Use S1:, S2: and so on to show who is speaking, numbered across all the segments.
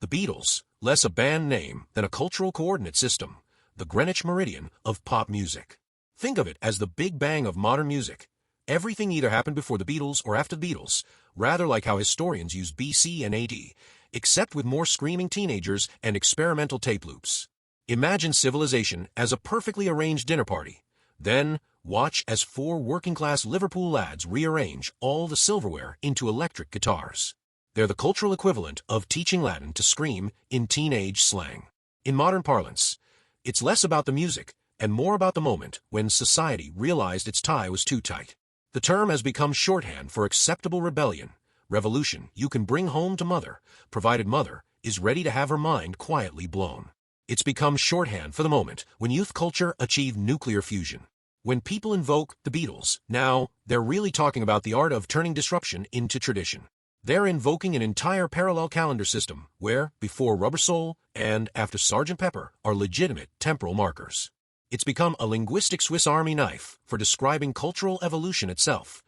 S1: The Beatles, less a band name than a cultural coordinate system, the Greenwich Meridian of pop music. Think of it as the Big Bang of modern music. Everything either happened before the Beatles or after the Beatles, rather like how historians use BC and AD, except with more screaming teenagers and experimental tape loops. Imagine civilization as a perfectly arranged dinner party. Then, watch as four working-class Liverpool lads rearrange all the silverware into electric guitars. They're the cultural equivalent of teaching Latin to scream in teenage slang. In modern parlance, it's less about the music and more about the moment when society realized its tie was too tight. The term has become shorthand for acceptable rebellion, revolution you can bring home to mother, provided mother is ready to have her mind quietly blown. It's become shorthand for the moment when youth culture achieved nuclear fusion. When people invoke the Beatles, now they're really talking about the art of turning disruption into tradition. They're invoking an entire parallel calendar system where, before Rubber Soul and after Sgt. Pepper, are legitimate temporal markers. It's become a linguistic Swiss Army knife for describing cultural evolution itself,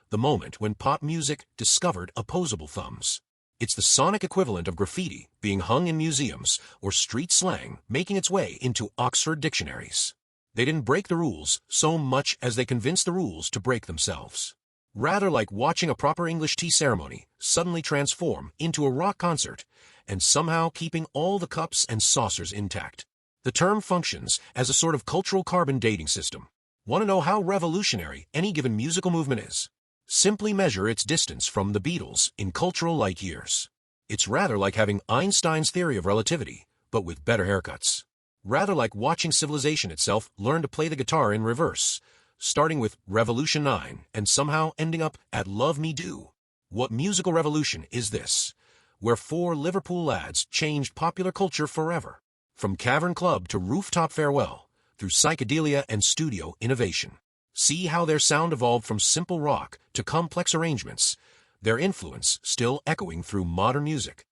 S1: the moment when pop music discovered opposable thumbs. It's the sonic equivalent of graffiti being hung in museums or street slang making its way into Oxford dictionaries. They didn't break the rules so much as they convinced the rules to break themselves. Rather like watching a proper English tea ceremony suddenly transform into a rock concert and somehow keeping all the cups and saucers intact. The term functions as a sort of cultural carbon dating system. Want to know how revolutionary any given musical movement is? Simply measure its distance from the Beatles in cultural light years. It's rather like having Einstein's theory of relativity, but with better haircuts. Rather like watching civilization itself learn to play the guitar in reverse, starting with Revolution 9 and somehow ending up at Love Me Do. What musical revolution is this, where four Liverpool lads changed popular culture forever? From cavern club to rooftop farewell, through psychedelia and studio innovation. See how their sound evolved from simple rock to complex arrangements, their influence still echoing through modern music.